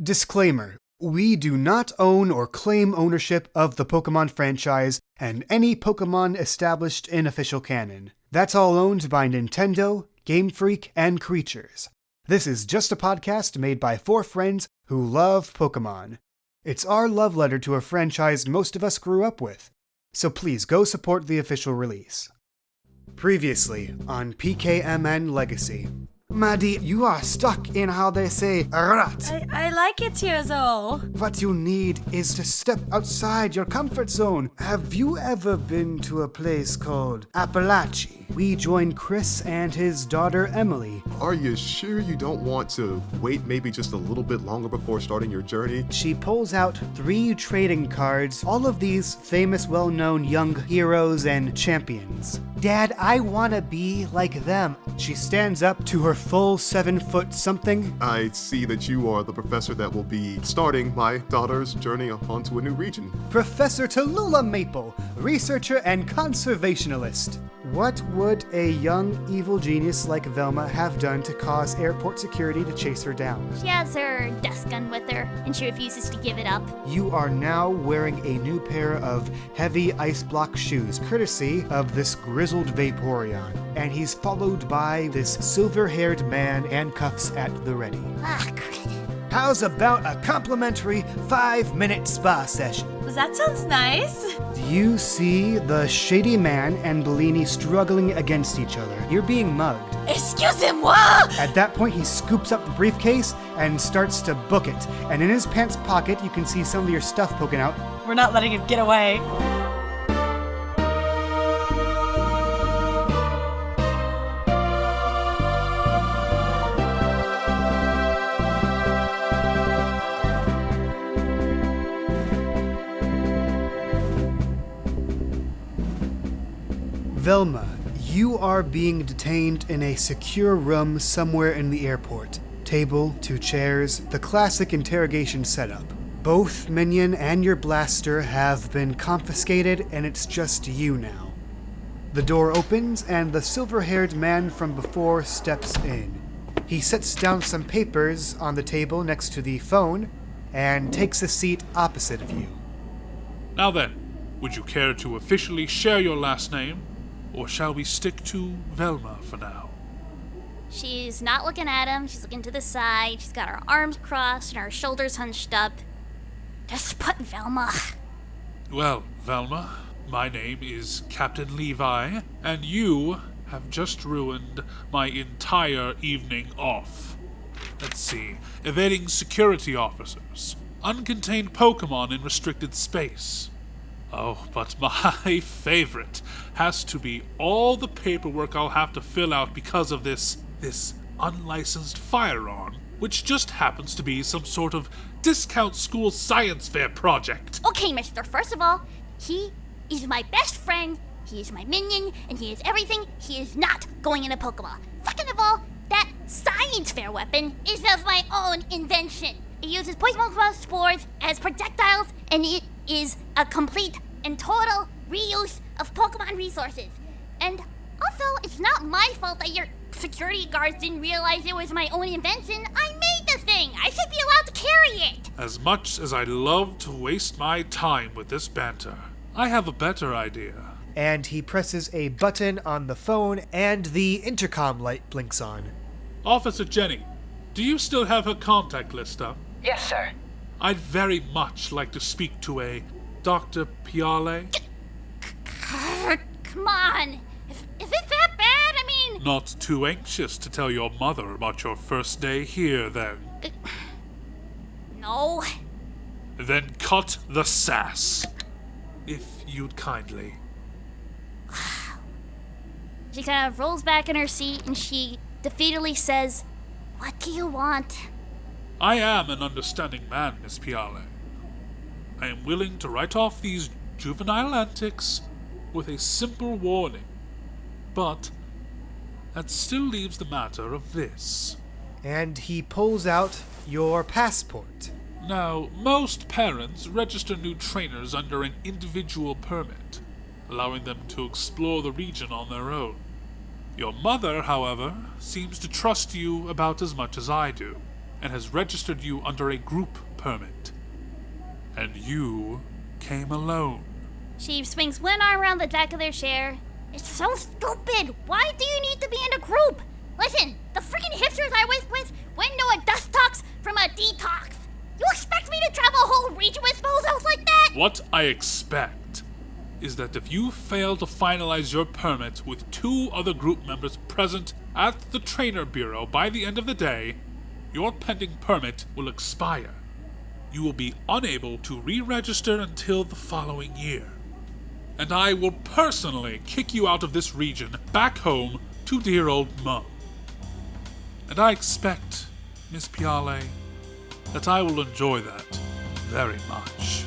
Disclaimer. We do not own or claim ownership of the Pokemon franchise and any Pokemon established in official canon. That's all owned by Nintendo, Game Freak, and Creatures. This is just a podcast made by 4 friends who love Pokemon. It's our love letter to a franchise most of us grew up with, so please go support the official release. Previously on PKMN Legacy. Madi, you are stuck in how they say rat. I like it here though. What you need is to step outside your comfort zone. Have you ever been to a place called Appalachia? We join Chris and his daughter Emily. Are you sure you don't want to wait maybe just a little bit longer before starting your journey? She pulls out 3 trading cards, all of these famous, well-known young heroes and champions. Dad, I want to be like them. She stands up to her full 7-foot something. I see that you are the professor that will be starting my daughter's journey onto a new region. Professor Tallulah Maple, researcher and conservationalist. What would a young evil genius like Velma have done to cause airport security to chase her down? She has her dust gun with her, and she refuses to give it up. You are now wearing a new pair of heavy ice block shoes, courtesy of this grizzled Vaporeon, and he's followed by this silver-haired man and cuffs at the ready. Ah, crud. How's about a complimentary 5-minute spa session? Well, that sounds nice. You see the Shady Man and Bellini struggling against each other. You're being mugged. Excusez-moi! At that point, he scoops up the briefcase and starts to book it. And in his pants pocket, you can see some of your stuff poking out. We're not letting it get away. Velma, you are being detained in a secure room somewhere in the airport. Table, 2 chairs, the classic interrogation setup. Both minion and your blaster have been confiscated, and it's just you now. The door opens, and the silver-haired man from before steps in. He sets down some papers on the table next to the phone, and takes a seat opposite of you. Now then, would you care to officially share your last name? Or shall we stick to Velma for now? She's not looking at him. She's looking to the side. She's got her arms crossed and her shoulders hunched up. Just put Velma. Well, Velma, my name is Captain Levi, and you have just ruined my entire evening off. Let's see. Evading security officers. Uncontained Pokemon in restricted space. Oh, but my favorite has to be all the paperwork I'll have to fill out because of this unlicensed firearm, which just happens to be some sort of discount school science fair project. Okay, mister, first of all, he is my best friend, he is my minion, and he is everything. He is not going in a Pokeball. Second of all, that science fair weapon is of my own invention. It uses poison Pokemon spores as projectiles, and it is a complete and total reuse of Pokemon resources. And also, it's not my fault that your security guards didn't realize it was my own invention. I made the thing. I should be allowed to carry it. As much as I love to waste my time with this banter, I have a better idea. And he presses a button on the phone, and the intercom light blinks on. Officer Jenny, do you still have her contact list up? Yes, sir. I'd very much like to speak to a Dr. Piale. Come on. Is it that bad? I mean... Not too anxious to tell your mother about your first day here, then. No. Then cut the sass. If you'd kindly. She kind of rolls back in her seat and she defeatedly says, "What do you want?" I am an understanding man, Miss Piale. I am willing to write off these juvenile antics with a simple warning. But that still leaves the matter of this. And he pulls out your passport. Now, most parents register new trainers under an individual permit, allowing them to explore the region on their own. Your mother, however, seems to trust you about as much as I do. and has registered you under a group permit. And you came alone. She swings one arm around the back of their chair. It's so stupid. Why do you need to be in a group? Listen, the freaking hipsters I was with went into a dust tox from a detox. You expect me to travel a whole region with bozos like that? What I expect is that if you fail to finalize your permit with 2 other group members present at the trainer bureau by the end of the day, your pending permit will expire. You will be unable to re-register until the following year. And I will personally kick you out of this region back home to dear old Mum. And I expect, Miss Piale, that I will enjoy that very much.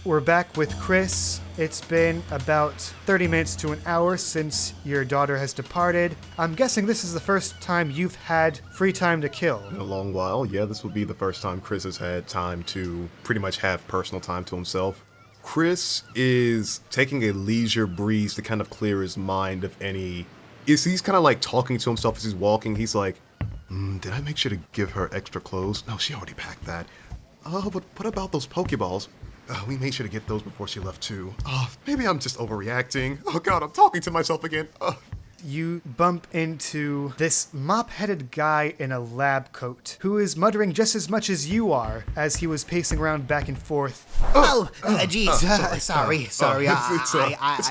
We're back with Chris. It's been about 30 minutes to an hour since your daughter has departed. I'm guessing this is the first time you've had free time to kill. In a long while, yeah, this will be the first time Chris has had time to pretty much have personal time to himself. Chris is taking a leisure breeze to kind of clear his mind of any... He's kind of like talking to himself as he's walking. He's like, did I make sure to give her extra clothes? No, she already packed that. Oh, but what about those Pokeballs? We made sure to get those before she left too. Maybe I'm just overreacting. Oh god, I'm talking to myself again. You bump into this mop-headed guy in a lab coat who is muttering just as much as you are as he was pacing around back and forth. Geez, sorry. It's I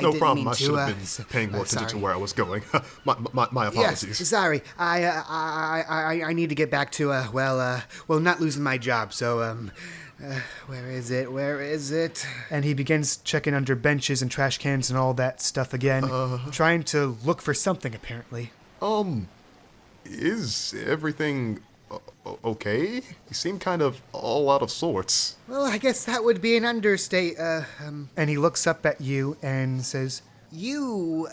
no didn't problem. mean I should to, have been paying more attention to sorry. where I was going. my Yes, apologies. sorry. I need to get back to not losing my job. So where is it? And he begins checking under benches and trash cans and all that stuff again, trying to look for something apparently. Is everything okay? You seem kind of all out of sorts. Well, I guess that would be an understate. And he looks up at you and says, You.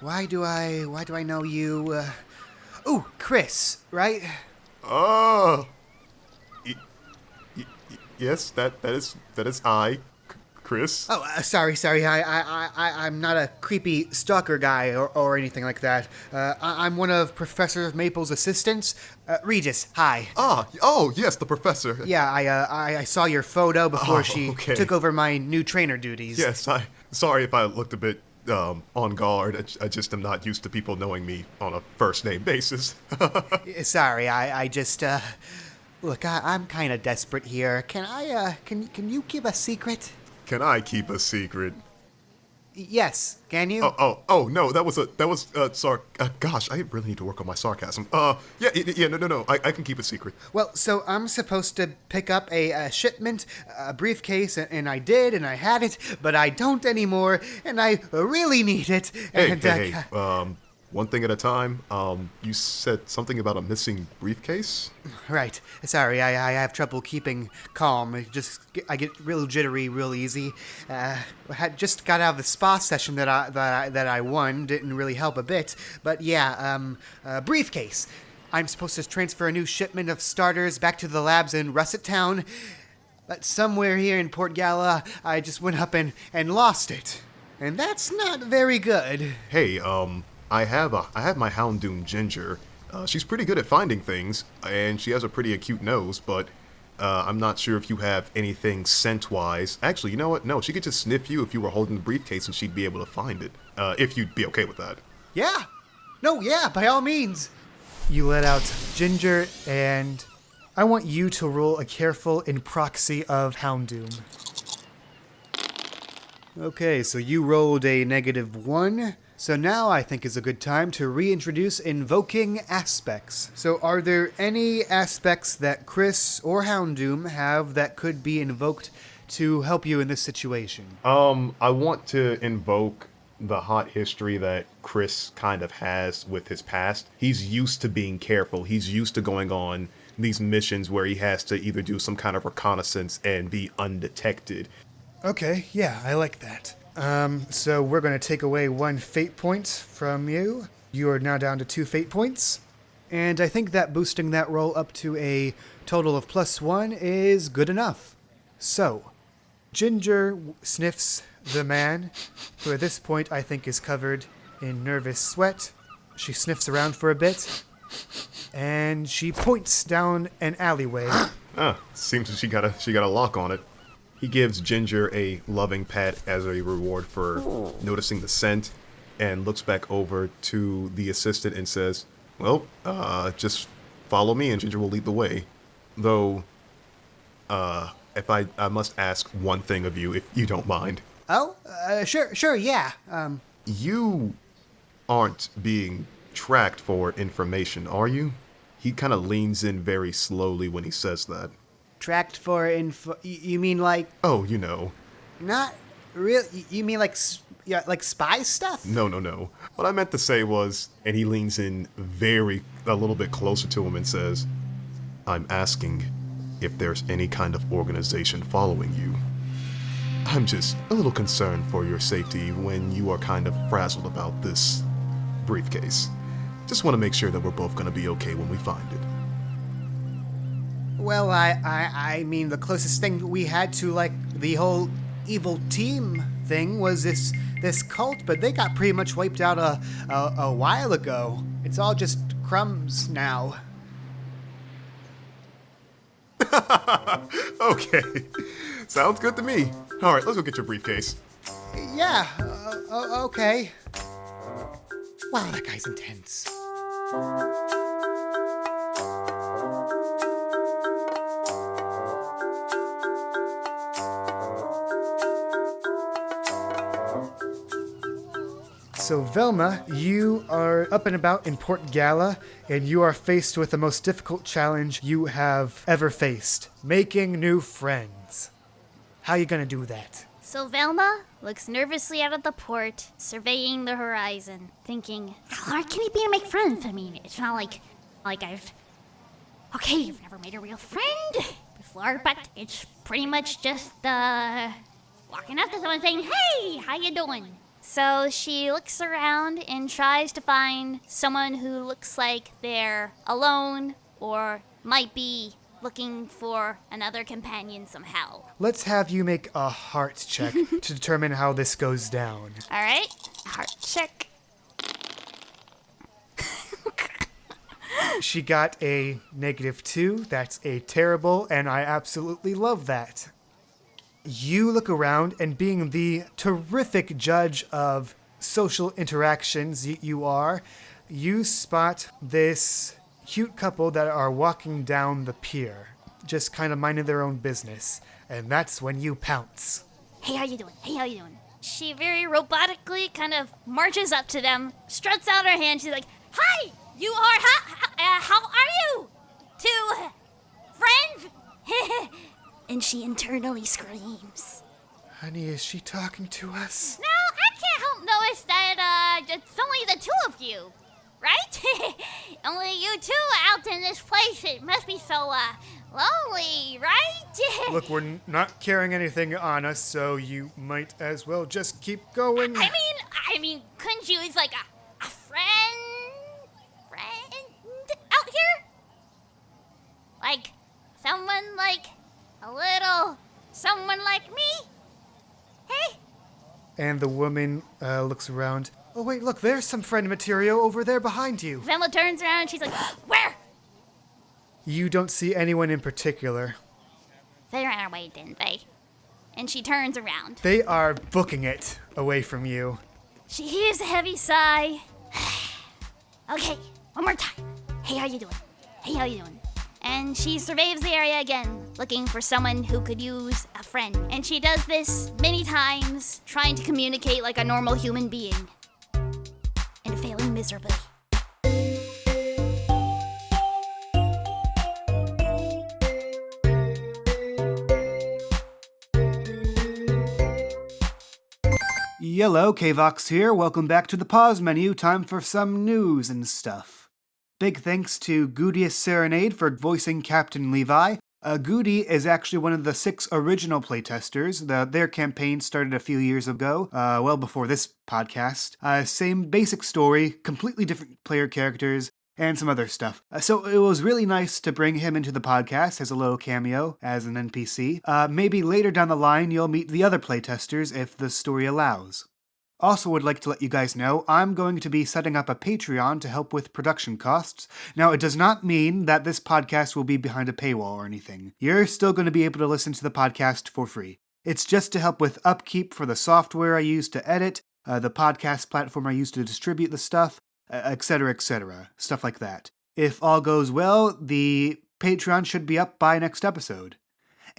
Why do I know you? Ooh, Chris, right? Yes, that is I, Chris. Oh, sorry. I'm not a creepy stalker guy or anything like that. I'm one of Professor Maple's assistants. Regis, hi. Oh, yes, the professor. Yeah, I saw your photo before she okay. took over my new trainer duties. Yes, sorry if I looked a bit on guard. I just am not used to people knowing me on a first name basis. Sorry, I just, look, I'm kind of desperate here. Can you keep a secret? Can I keep a secret? Yes, can you? Oh, no, that was sorry. Gosh, I really need to work on my sarcasm. Yeah, no, I can keep a secret. Well, so I'm supposed to pick up a shipment, a briefcase, and I did, and I had it, but I don't anymore, and I really need it. Hey, one thing at a time. You said something about a missing briefcase? Right. Sorry, I have trouble keeping calm. I get real jittery real easy. Had just got out of the spa session that I won. Didn't really help a bit. But yeah, briefcase. I'm supposed to transfer a new shipment of starters back to the labs in Russet Town. But somewhere here in Port Gala, I just went up and lost it. And that's not very good. Hey, I have my Houndoom Ginger. She's pretty good at finding things, and she has a pretty acute nose, but I'm not sure if you have anything scent-wise. Actually, you know what? No, she could just sniff you if you were holding the briefcase, and she'd be able to find it, if you'd be okay with that. Yeah. No, yeah, by all means. You let out Ginger, and I want you to roll a careful in proxy of Houndoom. Okay, so you rolled a -1. So now I think is a good time to reintroduce invoking aspects. So are there any aspects that Chris or Houndoom have that could be invoked to help you in this situation? I want to invoke the hot history that Chris kind of has with his past. He's used to being careful. He's used to going on these missions where he has to either do some kind of reconnaissance and be undetected. Okay, yeah, I like that. So we're going to take away 1 fate point from you. You are now down to 2 fate points. And I think that boosting that roll up to a total of +1 is good enough. So, Ginger sniffs the man, who at this point I think is covered in nervous sweat. She sniffs around for a bit, and she points down an alleyway. Seems she got a lock on it. He gives Ginger a loving pat as a reward for noticing the scent, and looks back over to the assistant and says, "Well, just follow me and Ginger will lead the way. Though, if I must ask one thing of you, if you don't mind." Oh, sure, yeah. You aren't being tracked for information, are you? He kind of leans in very slowly when he says that. Tracked for info. You mean like? Oh, you know. Not really. You mean like, like spy stuff? No. What I meant to say was, and he leans in a little bit closer to him and says, "I'm asking if there's any kind of organization following you. I'm just a little concerned for your safety when you are kind of frazzled about this briefcase. Just want to make sure that we're both going to be okay when we find it." Well, I mean, the closest thing we had to, like, the whole evil team thing was this cult, but they got pretty much wiped out a while ago. It's all just crumbs now. Okay. Sounds good to me. All right, let's go get your briefcase. Yeah, okay. Wow, that guy's intense. So Velma, you are up and about in Port Gala, and you are faced with the most difficult challenge you have ever faced: making new friends. How are you gonna do that? So Velma looks nervously out of the port, surveying the horizon, thinking, how hard can it be to make friends? I mean, it's not like you've never made a real friend before, but it's pretty much just, walking up to someone saying, "Hey, how you doing?" So she looks around and tries to find someone who looks like they're alone or might be looking for another companion somehow. Let's have you make a heart check to determine how this goes down. All right, heart check. She got a -2. That's a terrible, and I absolutely love that. You look around, and being the terrific judge of social interactions you are, you spot this cute couple that are walking down the pier, just kind of minding their own business, and that's when you pounce. Hey, how you doing? Hey, how you doing? She very robotically kind of marches up to them, struts out her hand. She's like, "Hi, you are, how are you? Two friends?" And she internally screams. Honey, is she talking to us? No, I can't help notice that, it's only the two of you, right? Only you two out in this place. It must be so, lonely, right? Look, we're not carrying anything on us, so you might as well just keep going. I mean, couldn't you use, like, a friend out here? Like, someone like someone like me? Hey? And the woman looks around. Oh, wait, look, there's some friend material over there behind you. Velma turns around and she's like, "Where?" You don't see anyone in particular. They ran away, didn't they? And she turns around. They are booking it away from you. She heaves a heavy sigh. Okay, one more time. Hey, how you doing? Hey, how you doing? And she surveys the area again, looking for someone who could use a friend. And she does this many times, trying to communicate like a normal human being. And failing miserably. Hello, KayVox here. Welcome back to the pause menu. Time for some news and stuff. Big thanks to Goody's Serenade for voicing Captain Levi. Goody is actually one of the 6 original playtesters. Their campaign started a few years ago, well before this podcast. Same basic story, completely different player characters, and some other stuff. So it was really nice to bring him into the podcast as a little cameo, as an NPC. Maybe later down the line you'll meet the other playtesters if the story allows. Also would like to let you guys know I'm going to be setting up a Patreon to help with production costs. Now, it does not mean that this podcast will be behind a paywall or anything. You're still going to be able to listen to the podcast for free. It's just to help with upkeep for the software I use to edit, the podcast platform I use to distribute the stuff, etc., stuff like that. If all goes well, the Patreon should be up by next episode.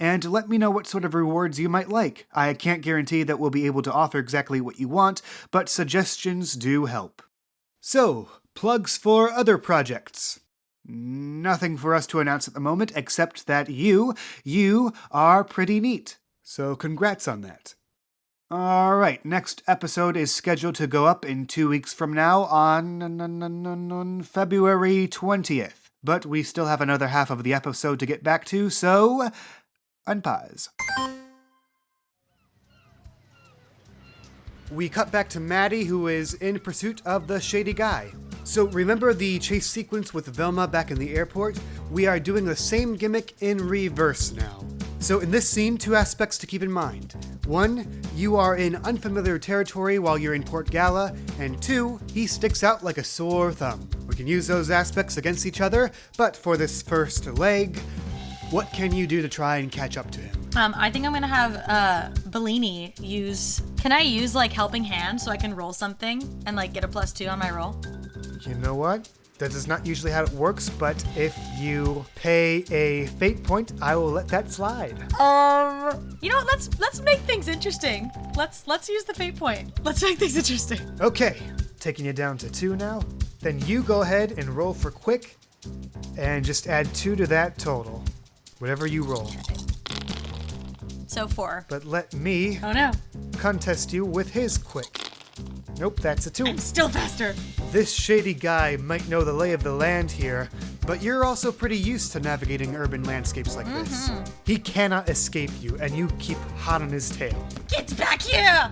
And let me know what sort of rewards you might like. I can't guarantee that we'll be able to offer exactly what you want, but suggestions do help. So, plugs for other projects. Nothing for us to announce at the moment, except that you are pretty neat. So congrats on that. Alright, next episode is scheduled to go up in 2 weeks from now on February 20th. But we still have another half of the episode to get back to, so unpause. We cut back to Madi, who is in pursuit of the shady guy. So remember the chase sequence with Velma back in the airport? We are doing the same gimmick in reverse now. So in this scene, 2 aspects to keep in mind. 1, you are in unfamiliar territory while you're in Port Gala, and 2, he sticks out like a sore thumb. We can use those aspects against each other, but for this first leg, what can you do to try and catch up to him? I think I'm gonna have Bellini use. Can I use like helping hand so I can roll something and like get a +2 on my roll? You know what? That is not usually how it works, but if you pay a fate point, I will let that slide. You know, let's make things interesting. Let's use the fate point. Let's make things interesting. Okay, taking you down to 2 now. Then you go ahead and roll for quick, and just add 2 to that total. Whatever you roll. So 4. But let me Oh no. contest you with his quick. Nope, that's a 2. I'm still faster. This shady guy might know the lay of the land here, but you're also pretty used to navigating urban landscapes like this. He cannot escape you, and you keep hot on his tail. Get back here!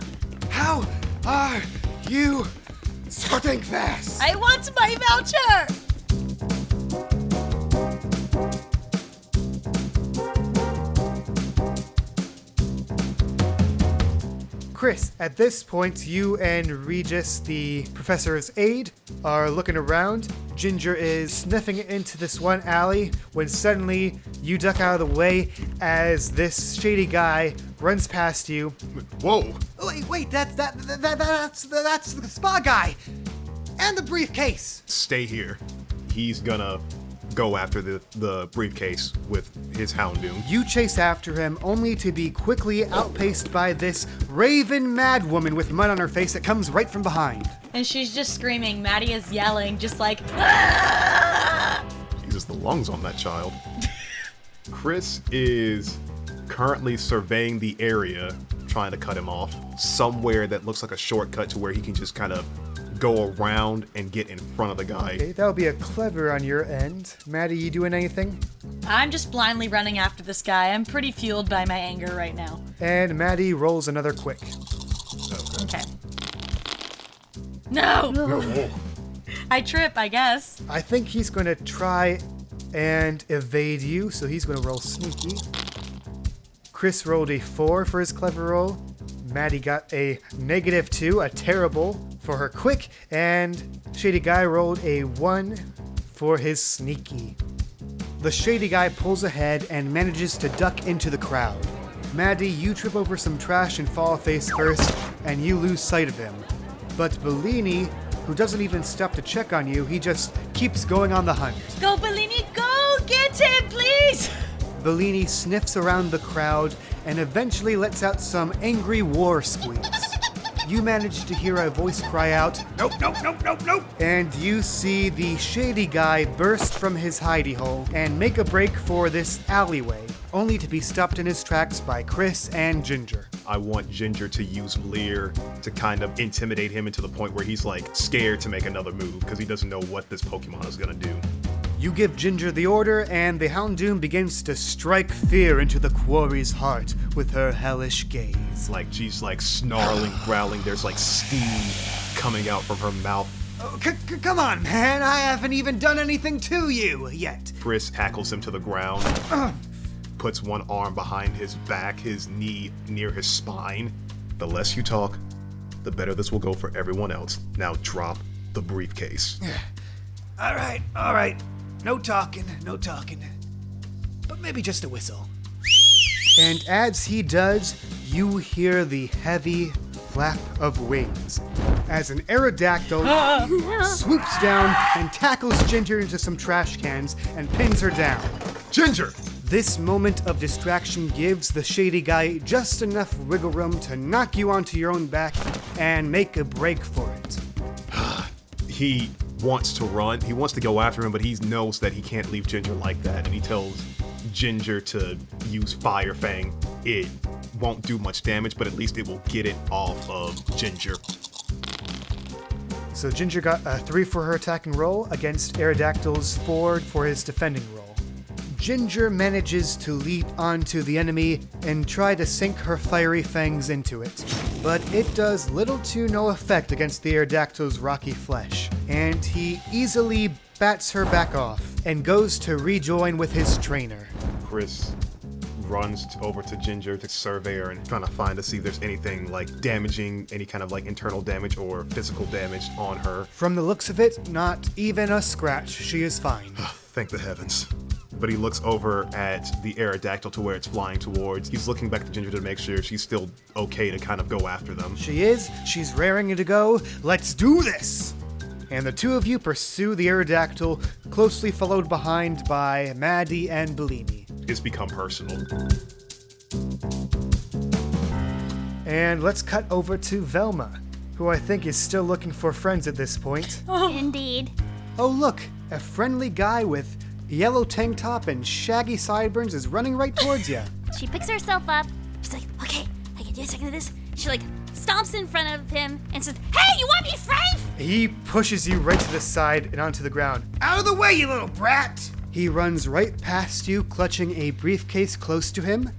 How are you sorting fast? I want my voucher! Chris, at this point, you and Regis, the professor's aide, are looking around. Ginger is sniffing into this one alley when suddenly you duck out of the way as this shady guy runs past you. Whoa! Wait, that's the spa guy! And the briefcase! Stay here. He's gonna go after the briefcase with his Houndoom. You chase after him, only to be quickly outpaced by this raven mad woman with mud on her face that comes right from behind. And she's just screaming. Maddie is yelling, just like, "Ah!" Jesus, the lungs on that child. Chris is currently surveying the area, trying to cut him off. Somewhere that looks like a shortcut to where he can just kind of go around and get in front of the guy. Okay, that would be a clever on your end. Maddie, you doing anything? I'm just blindly running after this guy. I'm pretty fueled by my anger right now. And Maddie rolls another quick. Okay. No! Oh, I trip, I guess. I think he's going to try and evade you, so he's going to roll sneaky. Chris rolled a 4 for his clever roll. Maddie got a -2, a terrible, for her quick, and Shady Guy rolled a 1 for his sneaky. The Shady Guy pulls ahead and manages to duck into the crowd. Maddie, you trip over some trash and fall face first, and you lose sight of him. But Bellini, who doesn't even stop to check on you, he just keeps going on the hunt. Go, Bellini, go! Get him, please! Bellini sniffs around the crowd and eventually lets out some angry war squeaks. You manage to hear a voice cry out, "Nope, nope, nope, nope, nope!" And you see the Shady Guy burst from his hidey hole and make a break for this alleyway, only to be stopped in his tracks by Chris and Ginger. I want Ginger to use Leer to kind of intimidate him into the point where he's like scared to make another move because he doesn't know what this Pokemon is gonna do. You give Ginger the order, and the Houndoom begins to strike fear into the quarry's heart with her hellish gaze. Like she's like snarling, growling. There's like steam coming out from her mouth. Oh, come on, man. I haven't even done anything to you yet. Chris tackles him to the ground, puts one arm behind his back, his knee near his spine. The less you talk, the better this will go for everyone else. Now drop the briefcase. All right. No talking. But maybe just a whistle. And as he does, you hear the heavy flap of wings as an Aerodactyl swoops down and tackles Ginger into some trash cans and pins her down. Ginger! This moment of distraction gives the shady guy just enough wiggle room to knock you onto your own back and make a break for it. He wants to run, he wants to go after him, but he knows that he can't leave Ginger like that, and he tells Ginger to use Fire Fang. It won't do much damage, but at least it will get it off of Ginger. So Ginger got a 3 for her attacking roll against Aerodactyl's 4 for his defending roll. Ginger manages to leap onto the enemy and try to sink her fiery fangs into it, but it does little to no effect against the Aerodactyl's rocky flesh, and he easily bats her back off and goes to rejoin with his trainer. Chris runs over to Ginger to survey her and trying to find to see if there's anything like damaging, any kind of like internal damage or physical damage on her. From the looks of it, not even a scratch. She is fine. Thank the heavens. But he looks over at the Aerodactyl to where it's flying towards. He's looking back to Ginger to make sure she's still okay to kind of go after them. She is. She's raring to go. Let's do this! And the two of you pursue the Aerodactyl, closely followed behind by Madi and Bellini. It's become personal. And let's cut over to Velma, who I think is still looking for friends at this point. Indeed. Oh look, a friendly guy with yellow tank top and shaggy sideburns is running right towards you. She picks herself up. She's like, okay, I can do a second of this. She like stomps in front of him and says, hey, you want to be friends? He pushes you right to the side and onto the ground. Out of the way, you little brat! He runs right past you, clutching a briefcase close to him.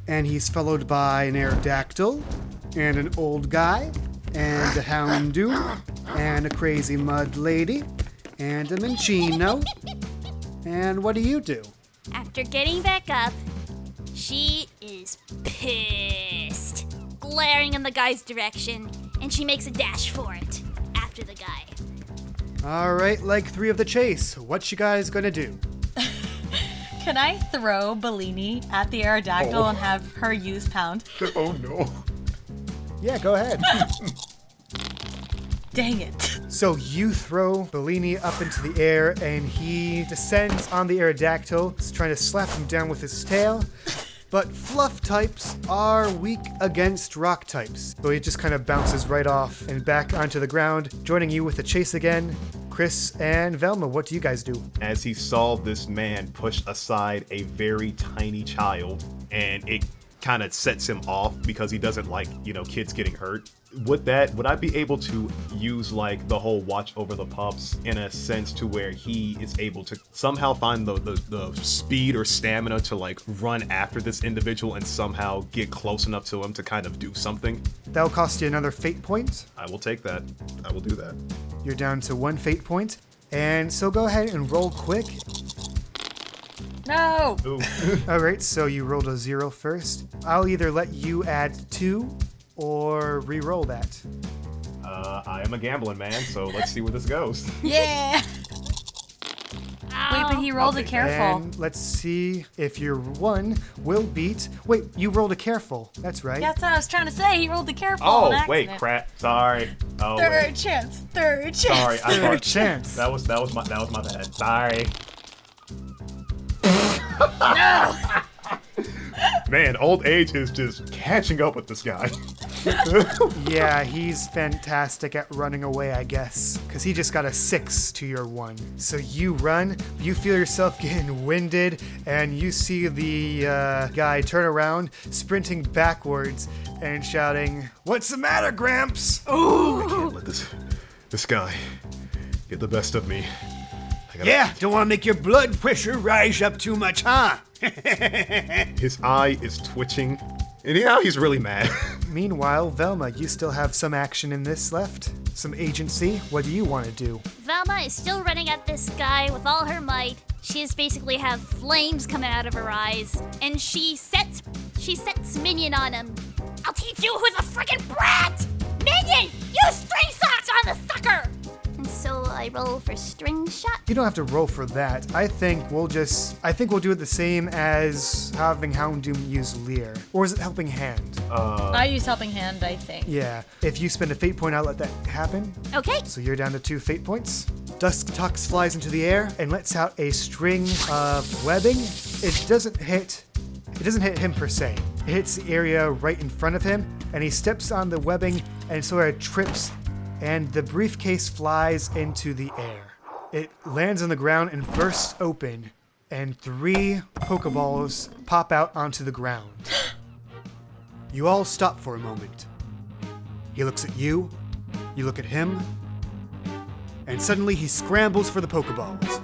And he's followed by an Aerodactyl, and an old guy, and a Houndoom, and a crazy mud lady, and a Minchino. And what do you do? After getting back up, she is pissed, glaring in the guy's direction, and she makes a dash for it after the guy. All right, leg 3 of the chase. What you guys gonna do? Can I throw Bellini at the Aerodactyl and have her use Pound? Oh no. Yeah, go ahead. Dang it. So you throw Bellini up into the air, and he descends on the Aerodactyl, trying to slap him down with his tail. But fluff types are weak against rock types. So he just kind of bounces right off and back onto the ground, joining you with the chase again. Chris and Velma, what do you guys do? As he saw this man push aside a very tiny child, and it kind of sets him off because he doesn't like, kids getting hurt. With that, would I be able to use like the whole watch over the pups in a sense to where he is able to somehow find the speed or stamina to like run after this individual and somehow get close enough to him to kind of do something? That'll cost you another fate point. I will take that. I will do that. You're down to 1 fate point. And so go ahead and roll quick. No. Ooh. Alright, so you rolled a 0 first. I'll either let you add 2 or re-roll that. I am a gambling man, so let's see where this goes. Yeah. Wait, but he rolled a careful. And let's see if your 1 will beat. Wait, you rolled a careful. That's right. That's what I was trying to say. He rolled the careful. Oh, on wait, accident. crap. Sorry. Oh, Third wait. chance. Third chance. Sorry, I Third thought chance. that was my bad. Sorry. No. Man, old age is just catching up with this guy. Yeah, he's fantastic at running away, I guess. Because he just got a 6 to your 1. So you run, you feel yourself getting winded, and you see the guy turn around, sprinting backwards, and shouting, "What's the matter, Gramps?" I can't let this guy get the best of me. Yeah, don't want to make your blood pressure rise up too much, huh? His eye is twitching, and now he's really mad. Meanwhile, Velma, you still have some action in this left. Some agency. What do you want to do? Velma is still running at this guy with all her might. She just basically have flames coming out of her eyes. And she sets Minion on him. I'll teach you who's a freaking brat! Minion! Use string socks on the sucker! And so I roll for string shot. You don't have to roll for that. I think we'll do it the same as having Houndoom use Leer. Or is it Helping Hand? I use helping hand, I think. Yeah. If you spend a fate point, I'll let that happen. Okay. So you're down to 2 fate points. Dusk Tux flies into the air and lets out a string of webbing. It doesn't hit him per se. It hits the area right in front of him, and he steps on the webbing and sort of trips, and the briefcase flies into the air. It lands on the ground and bursts open, and 3 Pokeballs pop out onto the ground. You all stop for a moment. He looks at you, you look at him, and suddenly he scrambles for the Pokeballs.